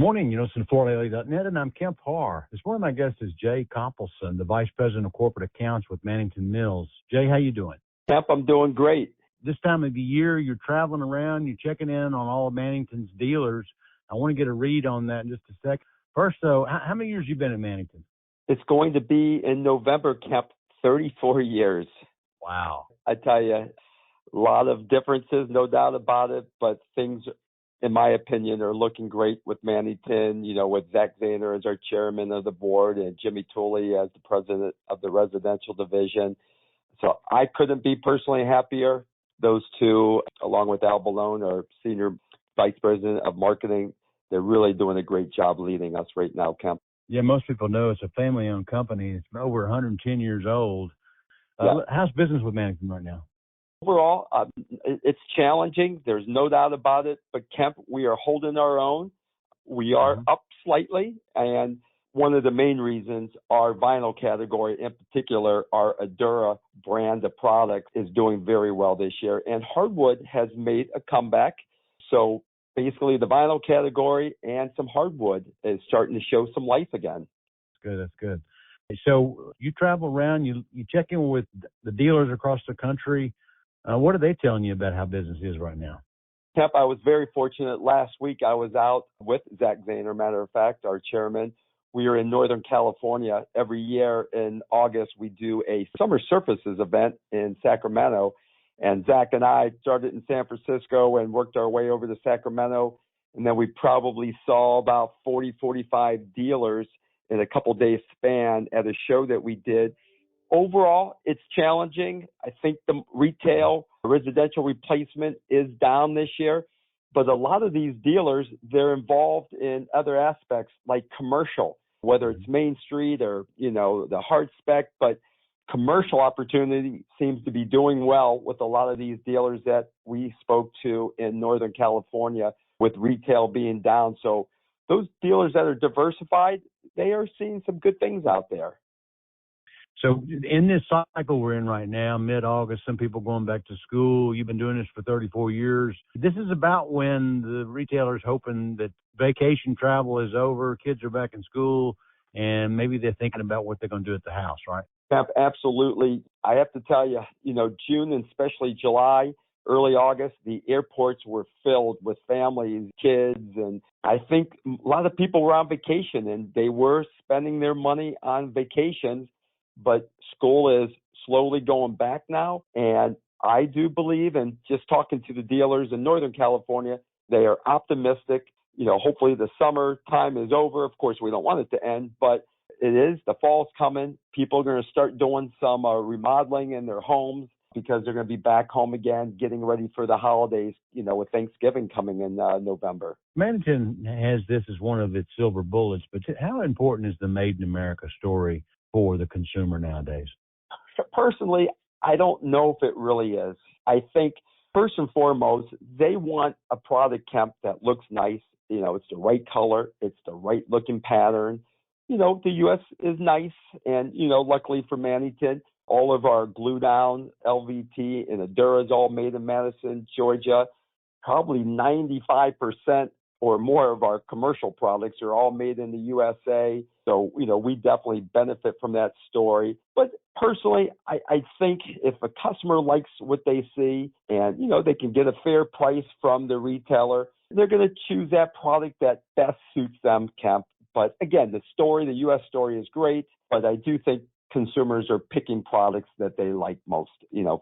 Good morning. You're listening to FloorDaily.net, and I'm Kemp Harr. This morning, my guest is Jay Kopelson, the Vice President of Corporate Accounts with Mannington Mills. Jay, how you doing? Kemp, I'm doing great. This time of the year, you're traveling around, you're checking in on all of Mannington's dealers. I want to get a read on that in just a second. First, though, how many years have you been at Mannington? It's going to be in November, Kemp, 34 years. Wow. I tell you, a lot of differences, no doubt about it, but things, in my opinion, are looking great with Mannington, with Zach Zaner as our chairman of the board and Jimmy Tooley as the president of the residential division. So I couldn't be personally happier. Those two, along with Al Balone, our senior vice president of marketing, they're really doing a great job leading us right now, Kemp. Yeah, most people know it's a family-owned company. It's over 110 years old. Yeah. How's business with Mannington right now? Overall, it's challenging. There's no doubt about it. But, Kemp, we are holding our own. We are up slightly. And one of the main reasons our vinyl category, in particular, our Adura brand of products, is doing very well this year. And hardwood has made a comeback. So basically the vinyl category and some hardwood is starting to show some life again. That's good. So you travel around, you check in with the dealers across the country. What are they telling you about how business is right now? Kemp, I was very fortunate. Last week I was out with Zach Zaner, matter of fact, our chairman. We are in Northern California. Every year in August, we do a summer surfaces event in Sacramento. And Zach and I started in San Francisco and worked our way over to Sacramento. And then we probably saw about 40, 45 dealers in a couple days span at a show that we did. Overall, it's challenging. I think the retail residential replacement is down this year, but a lot of these dealers, they're involved in other aspects like commercial, whether it's Main Street or, the hard spec, but commercial opportunity seems to be doing well with a lot of these dealers that we spoke to in Northern California with retail being down. So those dealers that are diversified, they are seeing some good things out there. So in this cycle we're in right now, mid-August, some people going back to school. You've been doing this for 34 years. This is about when the retailer's hoping that vacation travel is over, kids are back in school, and maybe they're thinking about what they're going to do at the house, right? Absolutely. I have to tell you, June and especially July, early August, the airports were filled with families, kids, and I think a lot of people were on vacation and they were spending their money on vacations. But school is slowly going back now, and I do believe, and just talking to the dealers in Northern California, they are optimistic. Hopefully the summer time is over. Of course, we don't want it to end, but it is. The fall's coming. People are going to start doing some remodeling in their homes because they're going to be back home again, getting ready for the holidays, with Thanksgiving coming in November. Mannington has this as one of its silver bullets, but how important is the Made in America story for the consumer nowadays? Personally, I don't know if it really is. I think first and foremost, they want a product, Kemp, that looks nice. It's the right color. It's the right looking pattern. The U.S. is nice. And, luckily for Mannington, all of our glue down, LVT, and Adura is all made in Madison, Georgia. Probably 95% or more of our commercial products are all made in the USA. So, we definitely benefit from that story. But personally, I think if a customer likes what they see and, they can get a fair price from the retailer, they're going to choose that product that best suits them, Kemp. But again, the U.S. story is great, but I do think consumers are picking products that they like most,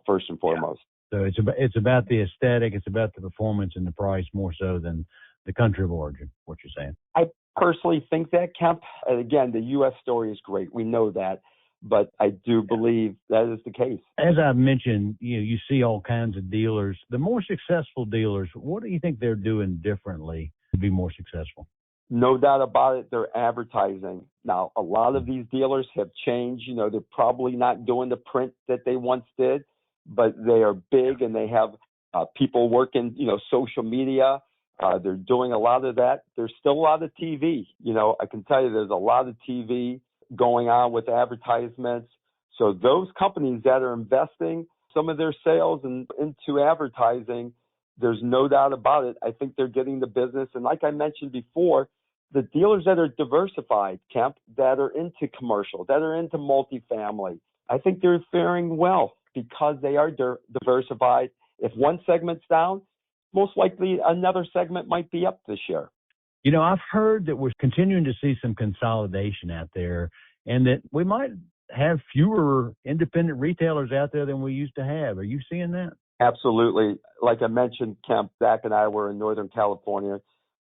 first and foremost. So it's about the aesthetic, it's about the performance and the price more so than the country of origin, what you're saying. I personally think that, Kemp. And again, the U.S. story is great. We know that. But I do believe that is the case. As I've mentioned, you see all kinds of dealers. The more successful dealers, what do you think they're doing differently to be more successful? No doubt about it, they're advertising. Now, a lot of these dealers have changed. They're probably not doing the print that they once did, but they are big and they have people working, social media. They're doing a lot of that. There's still a lot of TV. I can tell you there's a lot of TV going on with advertisements. So those companies that are investing some of their sales into advertising, there's no doubt about it. I think they're getting the business. And like I mentioned before, the dealers that are diversified, Kemp, that are into commercial, that are into multifamily, I think they're faring well because they are diversified. If one segment's down, most likely another segment might be up this year. You know, I've heard that we're continuing to see some consolidation out there and that we might have fewer independent retailers out there than we used to have. Are you seeing that? Absolutely. Like I mentioned, Kemp, Zach and I were in Northern California,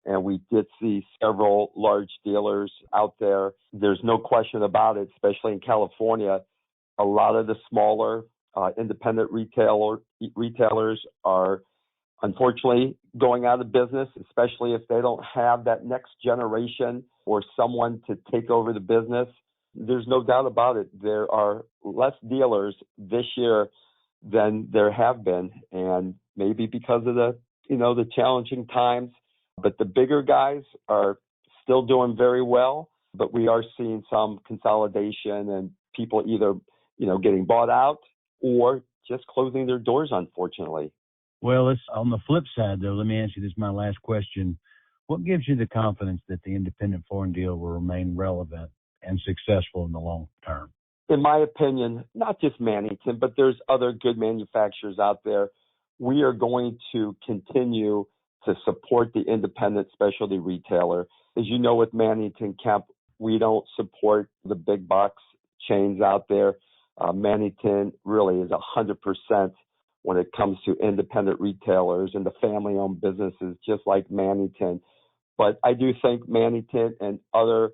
and we did see several large dealers out there. There's no question about it, especially in California. A lot of the smaller independent retailers are unfortunately going out of business, especially if they don't have that next generation or someone to take over the business. There's no doubt about it. There are less dealers this year than there have been, and maybe because of the challenging times. But the bigger guys are still doing very well, but we are seeing some consolidation and people either, getting bought out or just closing their doors, unfortunately. Well, it's on the flip side, though. Let me ask you this, my last question. What gives you the confidence that the independent flooring deal will remain relevant and successful in the long term? In my opinion, not just Mannington, but there's other good manufacturers out there. We are going to continue to support the independent specialty retailer. As you know, with Mannington, Kemp, we don't support the big box chains out there. Mannington really is 100% when it comes to independent retailers and the family-owned businesses, just like Mannington. But I do think Mannington and other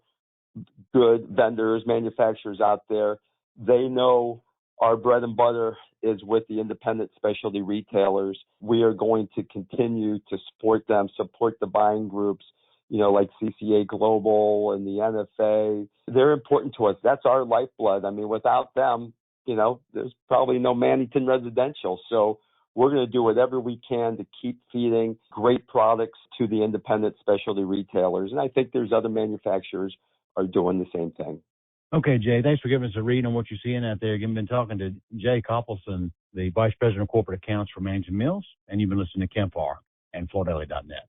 good vendors, manufacturers out there, they know our bread and butter is with the independent specialty retailers. We are going to continue to support them, support the buying groups, like CCA Global and the NFA. They're important to us. That's our lifeblood. I mean, without them, there's probably no Mannington Residential. So we're going to do whatever we can to keep feeding great products to the independent specialty retailers. And I think there's other manufacturers are doing the same thing. Okay, Jay, thanks for giving us a read on what you're seeing out there. You've been talking to Jay Kopelson, the Vice President of Corporate Accounts for Mannington Mills, and you've been listening to Kemp Harr and FloorDaily.net.